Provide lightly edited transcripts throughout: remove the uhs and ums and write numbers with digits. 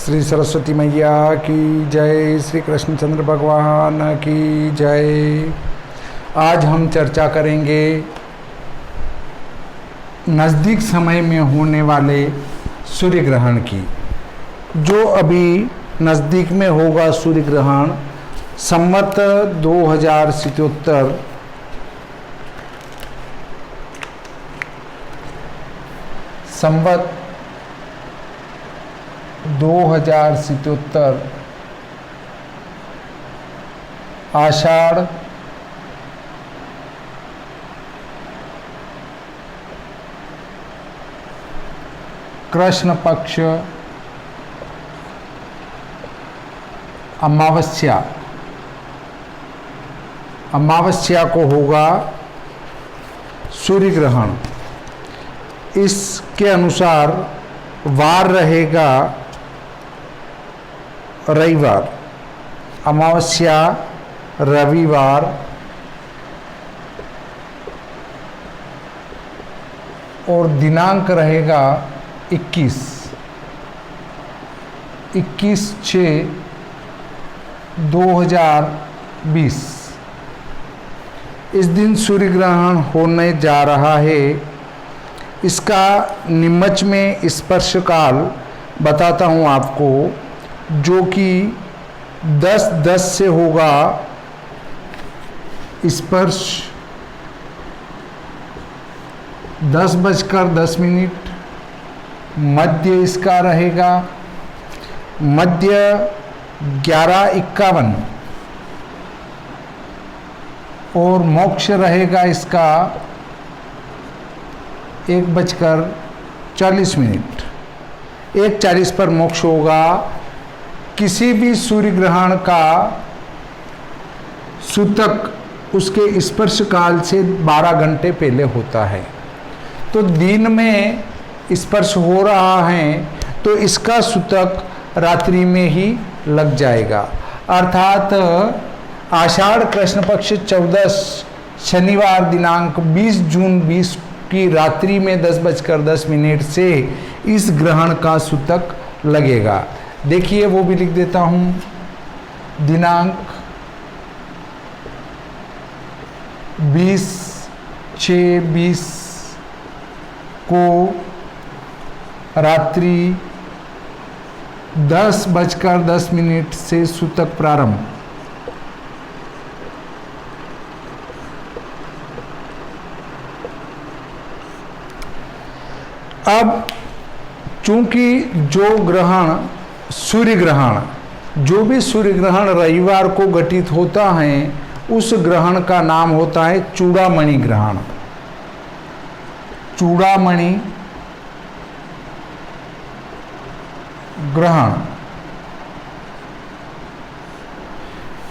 श्री सरस्वती मैया की जय, श्री कृष्णचंद्र भगवान की जय। आज हम चर्चा करेंगे नज़दीक समय में होने वाले सूर्य ग्रहण की। जो अभी नज़दीक में होगा सूर्य ग्रहण संवत 2077 संवत 2077 आषाढ़ कृष्ण पक्ष अमावस्या को होगा सूर्य ग्रहण। इसके अनुसार वार रहेगा रविवार, अमावस्या रविवार और दिनांक रहेगा 21/6/2020। इस दिन सूर्य ग्रहण होने जा रहा है। इसका निमच में स्पर्श काल बताता हूँ आपको, जो कि 10:10 से होगा स्पर्श 10:10। मध्य इसका रहेगा मध्य 11:51 और मोक्ष रहेगा इसका 1:40। 1:40 पर मोक्ष होगा। किसी भी सूर्य ग्रहण का सूतक उसके स्पर्श काल से 12 घंटे पहले होता है। तो दिन में स्पर्श हो रहा है तो इसका सूतक रात्रि में ही लग जाएगा। अर्थात आषाढ़ कृष्ण पक्ष 14 शनिवार दिनांक 20 जून 20 की रात्रि में 10:10 से इस ग्रहण का सूतक लगेगा। देखिए वो भी लिख देता हूँ। दिनांक 20/6/20 को रात्रि 10:10 से सूतक प्रारंभ। अब चूंकि जो भी सूर्य ग्रहण रविवार को घटित होता है उस ग्रहण का नाम होता है चूड़ामणि ग्रहण। चूड़ामणि ग्रहण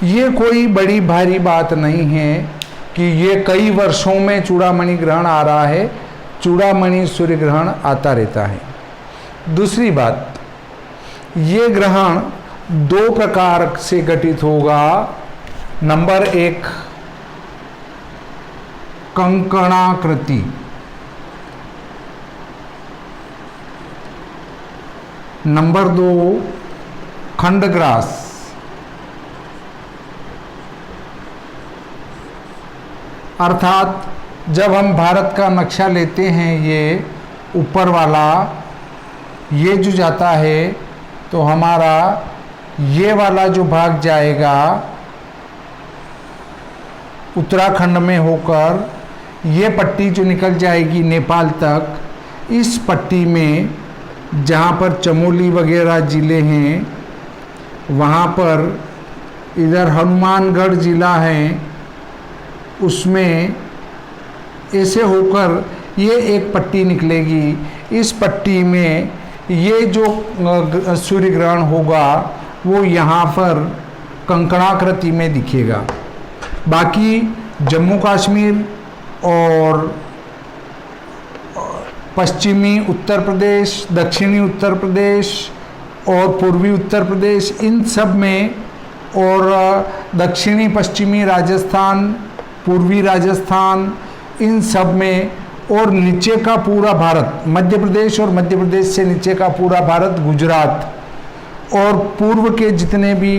ये कोई बड़ी भारी बात नहीं है कि ये कई वर्षों में चूड़ामणि ग्रहण आ रहा है। चूड़ामणि सूर्य ग्रहण आता रहता है। दूसरी बात, ये ग्रहण 2 प्रकार से घटित होगा। नंबर 1 कंकणाकृति, नंबर 2 खंडग्रास। अर्थात जब हम भारत का नक्शा लेते हैं, ये ऊपर वाला ये जो जाता है तो हमारा ये वाला जो भाग जाएगा उत्तराखंड में होकर ये पट्टी जो निकल जाएगी नेपाल तक। इस पट्टी में जहाँ पर चमोली वगैरह ज़िले हैं वहाँ पर इधर हनुमानगढ़ ज़िला है, उसमें ऐसे होकर ये एक पट्टी निकलेगी। इस पट्टी में ये जो सूर्य ग्रहण होगा वो यहाँ पर कंकणाकृति में दिखेगा। बाकी जम्मू कश्मीर और पश्चिमी उत्तर प्रदेश, दक्षिणी उत्तर प्रदेश और पूर्वी उत्तर प्रदेश, इन सब में, और दक्षिणी पश्चिमी राजस्थान, पूर्वी राजस्थान, इन सब में, और नीचे का पूरा भारत, मध्य प्रदेश और मध्य प्रदेश से नीचे का पूरा भारत, गुजरात और पूर्व के जितने भी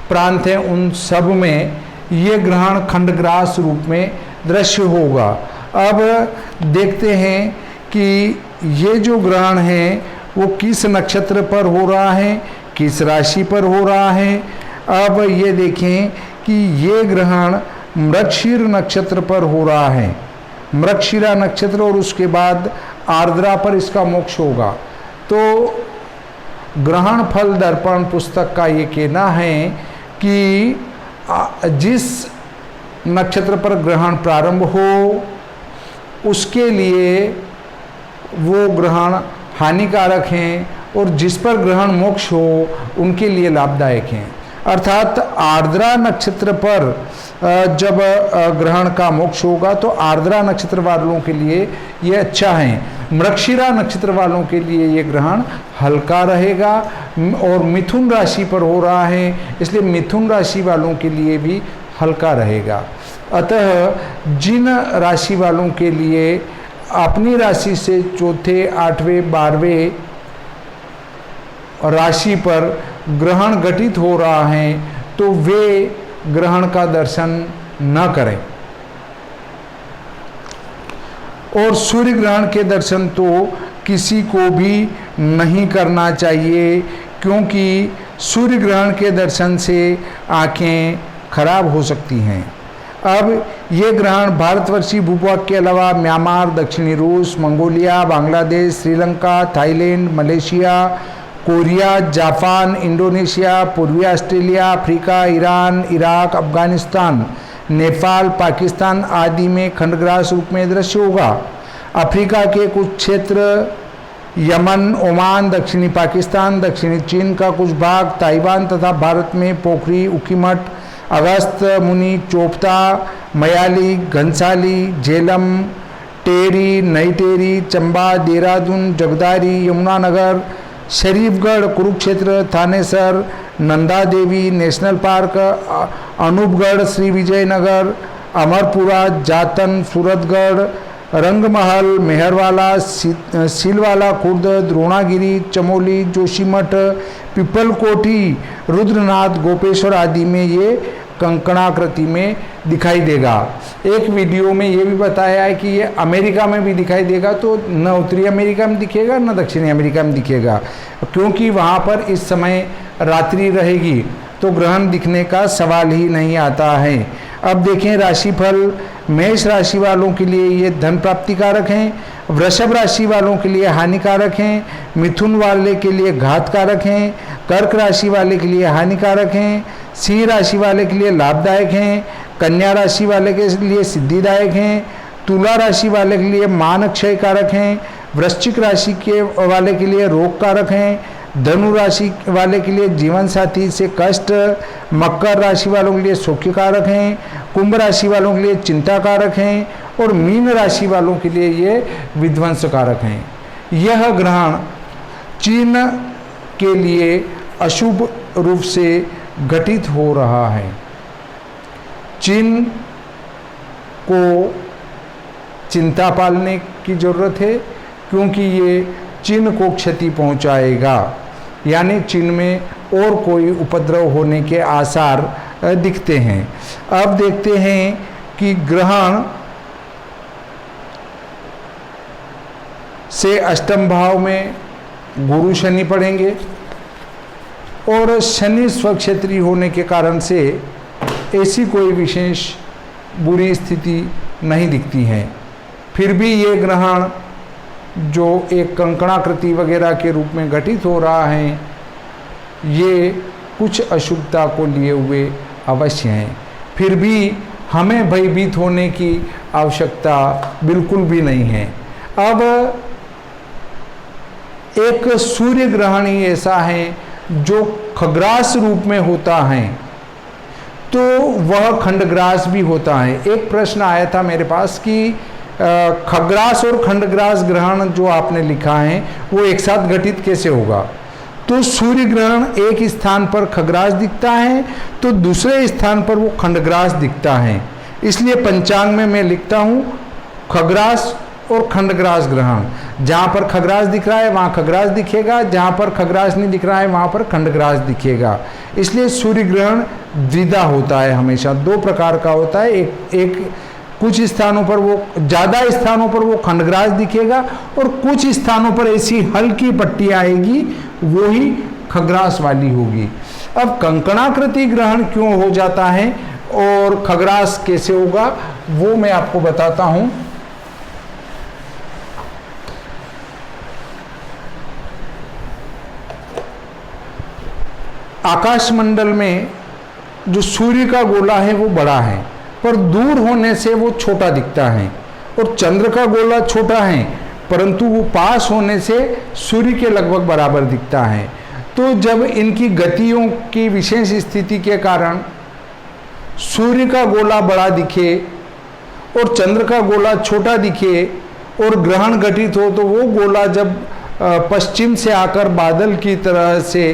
प्रांत हैं उन सब में ये ग्रहण खंडग्रास रूप में दृश्य होगा। अब देखते हैं कि ये जो ग्रहण है वो किस नक्षत्र पर हो रहा है, किस राशि पर हो रहा है। अब ये देखें कि ये ग्रहण मृगशीर नक्षत्र पर हो रहा है, मृगशिरा नक्षत्र, और उसके बाद आर्द्रा पर इसका मोक्ष होगा। तो ग्रहण फल दर्पण पुस्तक का ये कहना है कि जिस नक्षत्र पर ग्रहण प्रारंभ हो उसके लिए वो ग्रहण हानिकारक हैं और जिस पर ग्रहण मोक्ष हो उनके लिए लाभदायक हैं। अर्थात आर्द्रा नक्षत्र पर जब ग्रहण का मोक्ष होगा तो आर्द्रा नक्षत्र वालों के लिए ये अच्छा है। मृगशिरा नक्षत्र वालों के लिए ये ग्रहण हल्का रहेगा और मिथुन राशि पर हो रहा है, इसलिए मिथुन राशि वालों के लिए भी हल्का रहेगा। अतः जिन राशि वालों के लिए अपनी राशि से चौथे, आठवें, 12वें राशि पर ग्रहण घटित हो रहा है तो वे ग्रहण का दर्शन न करें। और सूर्य ग्रहण के दर्शन तो किसी को भी नहीं करना चाहिए, क्योंकि सूर्य ग्रहण के दर्शन से आंखें खराब हो सकती हैं। अब ये ग्रहण भारतवर्षीय भूभाग के अलावा म्यांमार, दक्षिणी रूस, Mongolia, Bangladesh, Sri Lanka, Thailand, Malaysia, Korea, Japan, Indonesia, पूर्वी Australia, Africa, Iran, Iraq, Afghanistan, Nepal, Pakistan आदि में खंडग्रास रूप में दृश्य होगा। अफ्रीका के कुछ क्षेत्र, यमन, ओमान, दक्षिणी पाकिस्तान, दक्षिणी चीन का कुछ भाग, ताइवान तथा भारत में पोखरी, उखीमठ, अगस्त मुनि, चोपता, मयाली, घनसाली, झेलम, टेरी, नई टेरी, चंबा, देहरादून, जगदारी, यमुनानगर, शरीफगढ़, कुरुक्षेत्र, थानेसर, नंदा देवी नेशनल पार्क, अनूपगढ़, श्री विजयनगर, अमरपुरा, जातन, सूरतगढ़, रंगमहल, मेहरवाला, सीलवाला खुर्द, द्रोणागिरी, चमोली, जोशीमठ, पिपलकोटी, रुद्रनाथ, गोपेश्वर आदि में ये कंकणाकृति में दिखाई देगा। एक वीडियो में ये भी बताया है कि ये अमेरिका में भी दिखाई देगा, तो न उत्तरी अमेरिका में दिखेगा न दक्षिणी अमेरिका में दिखेगा, क्योंकि वहाँ पर इस समय रात्रि रहेगी तो ग्रहण दिखने का सवाल ही नहीं आता है। अब देखें राशिफल। मेष राशि वालों के लिए ये धन प्राप्ति कारक हैं, वृषभ राशि वालों के लिए हानिकारक हैं, मिथुन वाले के लिए घात कारक हैं, कर्क राशि वाले के लिए हानिकारक हैं, सिंह राशि वाले के लिए लाभदायक हैं, कन्या राशि वाले के लिए सिद्धिदायक हैं, तुला राशि वाले के लिए मान क्षय कारक हैं, वृश्चिक राशि के वाले के लिए रोग कारक हैं, धनु राशि वाले के लिए जीवन साथी से कष्ट, मकर राशि वालों के लिए सौख्य कारक हैं, कुंभ राशि वालों के लिए चिंता कारक हैं और मीन राशि वालों के लिए ये विध्वंस कारक हैं। यह ग्रहण चीन के लिए अशुभ रूप से घटित हो रहा है। चीन को चिंता पालने की जरूरत है, क्योंकि ये चीन को क्षति पहुंचाएगा, यानी चीन में और कोई उपद्रव होने के आसार दिखते हैं। अब देखते हैं कि ग्रहण से अष्टम भाव में गुरु शनि पड़ेंगे और शनि स्वक्षेत्री होने के कारण से ऐसी कोई विशेष बुरी स्थिति नहीं दिखती है। फिर भी ये ग्रहण जो एक कंकणाकृति वगैरह के रूप में घटित हो रहा है, ये कुछ अशुभता को लिए हुए अवश्य हैं। फिर भी हमें भयभीत होने की आवश्यकता बिल्कुल भी नहीं है। अब एक सूर्य ग्रहण ही ऐसा है जो खग्रास रूप में होता है, तो वह खंडग्रास भी होता है। एक प्रश्न आया था मेरे पास कि खग्रास और खंडग्रास ग्रहण जो आपने लिखा है वो एक साथ घटित कैसे होगा। तो सूर्य ग्रहण एक स्थान पर खग्रास दिखता है तो दूसरे स्थान पर वो खंडग्रास दिखता है। इसलिए पंचांग में मैं लिखता हूँ खग्रास और खंडग्रास ग्रहण। जहाँ पर खग्रास दिख रहा है वहाँ खग्रास दिखेगा, जहाँ पर खग्रास नहीं दिख रहा है वहाँ पर खंडग्रास दिखेगा। इसलिए सूर्य ग्रहण द्विधा होता है, हमेशा दो प्रकार का होता है। एक कुछ स्थानों पर वो, ज़्यादा स्थानों पर वो खंडग्रास दिखेगा और कुछ स्थानों पर ऐसी हल्की पट्टी आएगी वो ही खग्रास वाली होगी। अब कंकणाकृति ग्रहण क्यों हो जाता है और खग्रास कैसे होगा वो मैं आपको बताता हूँ। आकाशमंडल में जो सूर्य का गोला है वो बड़ा है, पर दूर होने से वो छोटा दिखता है, और चंद्र का गोला छोटा है परंतु वो पास होने से सूर्य के लगभग बराबर दिखता है। तो जब इनकी गतियों की विशेष स्थिति के कारण सूर्य का गोला बड़ा दिखे और चंद्र का गोला छोटा दिखे और ग्रहण घटित हो, तो वो गोला जब पश्चिम से आकर बादल की तरह से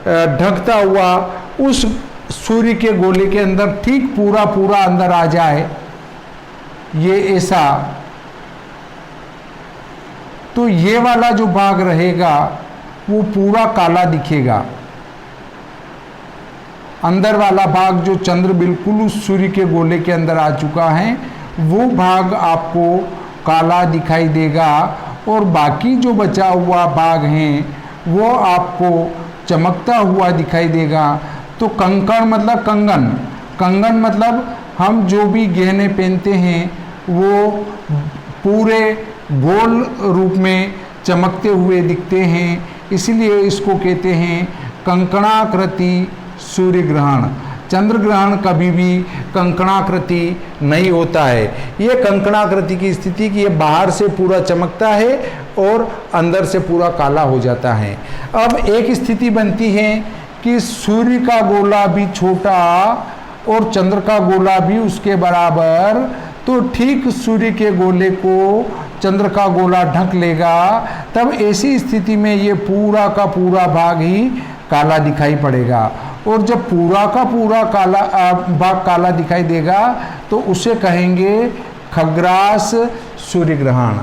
ढकता हुआ उस सूर्य के गोले के अंदर ठीक पूरा पूरा अंदर आ जाए, ये ऐसा, तो ये वाला जो भाग रहेगा वो पूरा काला दिखेगा। अंदर वाला भाग जो चंद्र बिल्कुल उस सूर्य के गोले के अंदर आ चुका है वो भाग आपको काला दिखाई देगा, और बाकी जो बचा हुआ भाग है वो आपको चमकता हुआ दिखाई देगा। तो कंकण मतलब कंगन, कंगन मतलब हम जो भी गहने पहनते हैं वो पूरे गोल रूप में चमकते हुए दिखते हैं, इसलिए इसको कहते हैं कंकणाकृति सूर्य ग्रहण। चंद्र ग्रहण कभी भी कंकणाकृति नहीं होता है। ये कंकणाकृति की स्थिति कि ये बाहर से पूरा चमकता है और अंदर से पूरा काला हो जाता है। अब एक स्थिति बनती है कि सूर्य का गोला भी छोटा और चंद्र का गोला भी उसके बराबर, तो ठीक सूर्य के गोले को चंद्र का गोला ढक लेगा। तब ऐसी स्थिति में ये पूरा का पूरा भाग ही काला दिखाई पड़ेगा, और जब पूरा का पूरा काला भाग काला दिखाई देगा तो उसे कहेंगे खग्रास सूर्य ग्रहण।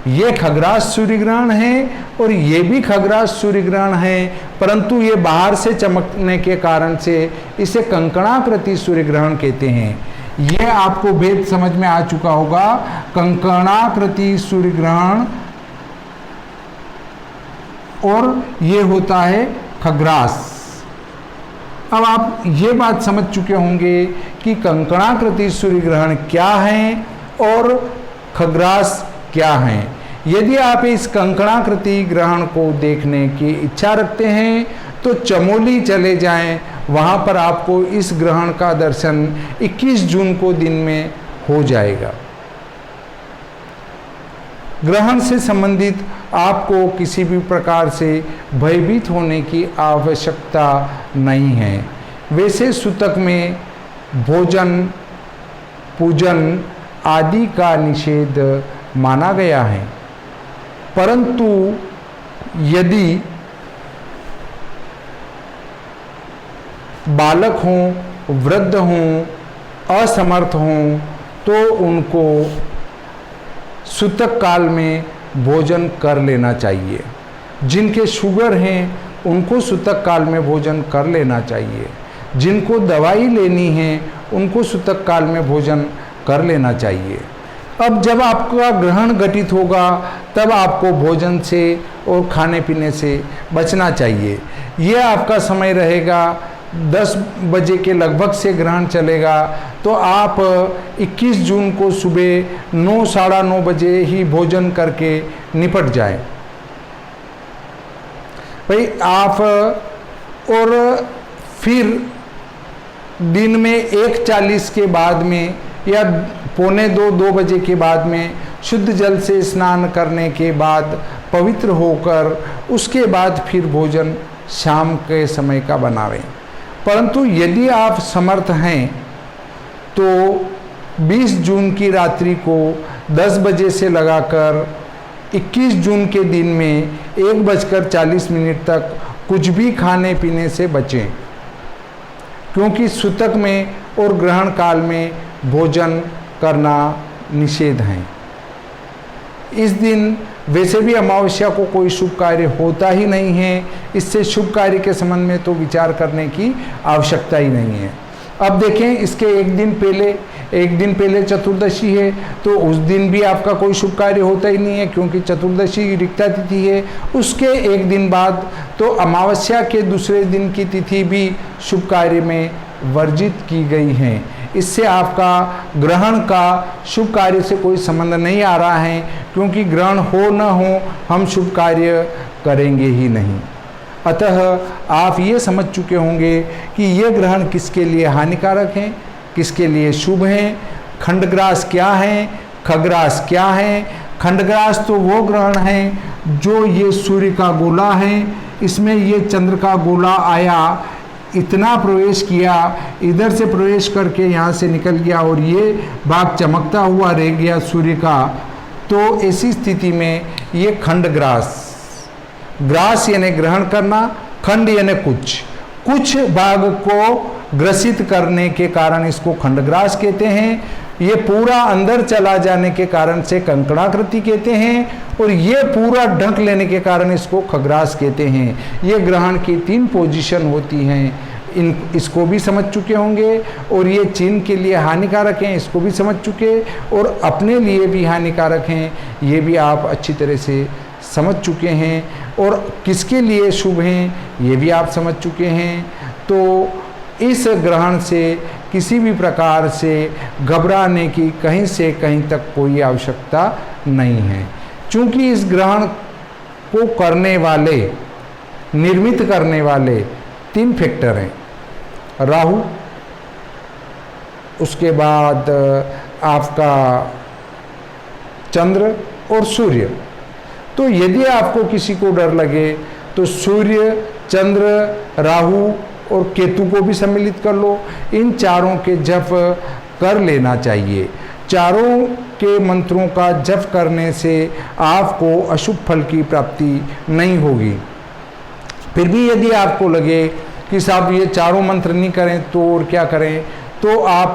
ये खग्रास सूर्य ग्रहण है और ये भी खग्रास सूर्य ग्रहण है, परंतु ये बाहर से चमकने के कारण से इसे कंकणाकृति सूर्य ग्रहण कहते हैं। ये आपको भेद समझ में आ चुका होगा, कंकणाकृति सूर्य ग्रहण, और ये होता है खग्रास। अब आप ये बात समझ चुके होंगे कि कंकणाकृति सूर्य ग्रहण क्या है और खग्रास क्या है। यदि आप इस कंकणाकृति ग्रहण को देखने की इच्छा रखते हैं तो चमोली चले जाएं, वहाँ पर आपको इस ग्रहण का दर्शन 21 जून को दिन में हो जाएगा। ग्रहण से संबंधित आपको किसी भी प्रकार से भयभीत होने की आवश्यकता नहीं है। वैसे सूतक में भोजन, पूजन आदि का निषेध माना गया है, परंतु यदि बालक हों, वृद्ध हों, असमर्थ हों तो उनको सूतक काल में भोजन कर लेना चाहिए। जिनके शुगर हैं उनको सूतक काल में भोजन कर लेना चाहिए। जिनको दवाई लेनी है उनको सूतक काल में भोजन कर लेना चाहिए। अब जब आपका ग्रहण घटित होगा तब आपको भोजन से और खाने पीने से बचना चाहिए। ये आपका समय रहेगा 10 बजे के लगभग से ग्रहण चलेगा, तो आप 21 जून को सुबह 9 साढ़े 9 बजे ही भोजन करके निपट जाएं। भाई आप और फिर दिन में 1:40 के बाद में या 1:45-2 बजे के बाद में शुद्ध जल से स्नान करने के बाद पवित्र होकर उसके बाद फिर भोजन शाम के समय का बनावें। परंतु यदि आप समर्थ हैं तो 20 जून की रात्रि को 10 बजे से लगाकर 21 जून के दिन में 1:40 तक कुछ भी खाने पीने से बचें, क्योंकि सूतक में और ग्रहण काल में भोजन करना निषेध है। इस दिन वैसे भी अमावस्या को कोई शुभ कार्य होता ही नहीं है, इससे शुभ कार्य के संबंध में तो विचार करने की आवश्यकता ही नहीं है। अब देखें, इसके एक दिन पहले चतुर्दशी है, तो उस दिन भी आपका कोई शुभ कार्य होता ही नहीं है, क्योंकि चतुर्दशी रिक्ता तिथि है। उसके एक दिन बाद तो अमावस्या के दूसरे दिन की तिथि भी शुभ कार्य में वर्जित की गई है। इससे आपका ग्रहण का शुभ कार्य से कोई संबंध नहीं आ रहा है, क्योंकि ग्रहण हो न हो हम शुभ कार्य करेंगे ही नहीं। अतः आप ये समझ चुके होंगे कि ये ग्रहण किसके लिए हानिकारक हैं, किसके लिए शुभ हैं। खंडग्रास क्या है, खग्रास क्या है। खंडग्रास तो वो ग्रहण है जो ये सूर्य का गोला है, इसमें ये चंद्र का गोला आया, इतना प्रवेश किया, इधर से प्रवेश करके यहाँ से निकल गया और ये भाग चमकता हुआ रह गया सूर्य का। तो ऐसी स्थिति में ये खंडग्रास, ग्रास यानी ग्रहण करना, खंड यानी कुछ भाग को ग्रसित करने के कारण इसको खंडग्रास कहते हैं। ये पूरा अंदर चला जाने के कारण से कंकणाकृति कहते हैं, और ये पूरा ढक लेने के कारण इसको खग्रास कहते हैं। ये ग्रहण की 3 पोजीशन होती हैं, इसको भी समझ चुके होंगे, और ये चिन्ह के लिए हानिकारक हैं, इसको भी समझ चुके, और अपने लिए भी हानिकारक हैं, ये भी आप अच्छी तरह से समझ चुके हैं, और किसके लिए शुभ हैं ये भी आप समझ चुके हैं। तो इस ग्रहण से किसी भी प्रकार से घबराने की कहीं से कहीं तक कोई आवश्यकता नहीं है, क्योंकि इस ग्रहण को करने वाले, निर्मित करने वाले 3 फैक्टर हैं, राहु, उसके बाद आपका चंद्र और सूर्य। तो यदि आपको किसी को डर लगे तो सूर्य, चंद्र, राहु और केतु को भी सम्मिलित कर लो। इन चारों के जप कर लेना चाहिए। चारों के मंत्रों का जप करने से आपको अशुभ फल की प्राप्ति नहीं होगी। फिर भी यदि आपको लगे कि साहब ये चारों मंत्र नहीं करें तो और क्या करें, तो आप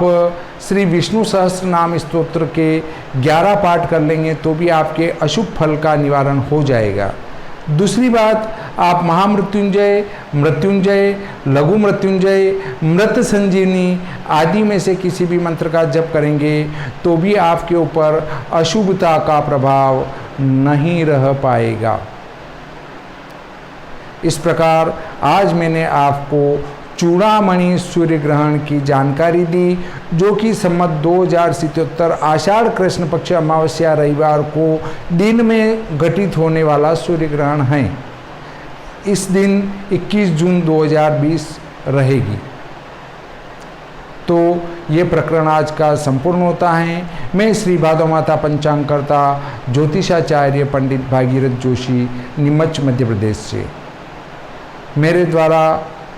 श्री विष्णु सहस्त्र नाम स्तोत्र के 11 पाठ कर लेंगे तो भी आपके अशुभ फल का निवारण हो जाएगा। दूसरी बात, आप महामृत्युंजय, मृत्युंजय, लघु मृत्युंजय, मृत संजीवनी आदि में से किसी भी मंत्र का जप करेंगे तो भी आपके ऊपर अशुभता का प्रभाव नहीं रह पाएगा। इस प्रकार आज मैंने आपको चूड़ामणि सूर्य ग्रहण की जानकारी दी, जो कि संवत 2077 आषाढ़ कृष्ण पक्ष अमावस्या रविवार को दिन में घटित होने वाला सूर्य ग्रहण है। इस दिन 21 जून 2020 रहेगी। तो ये प्रकरण आज का संपूर्ण होता है। मैं श्री भादव माता पंचांगकर्ता ज्योतिषाचार्य पंडित भागीरथ जोशी, नीमच मध्य प्रदेश से। मेरे द्वारा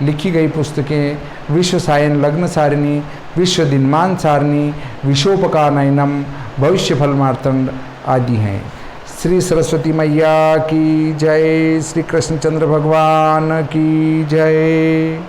लिखी गई पुस्तकें विश्व सायन लग्न सारिणी, विश्व दिनमान सारिणी, विशोपका नयनम, भविष्य फल मार्तंड आदि हैं। श्री सरस्वती मैया की जय, श्री कृष्णचंद्र भगवान की जय।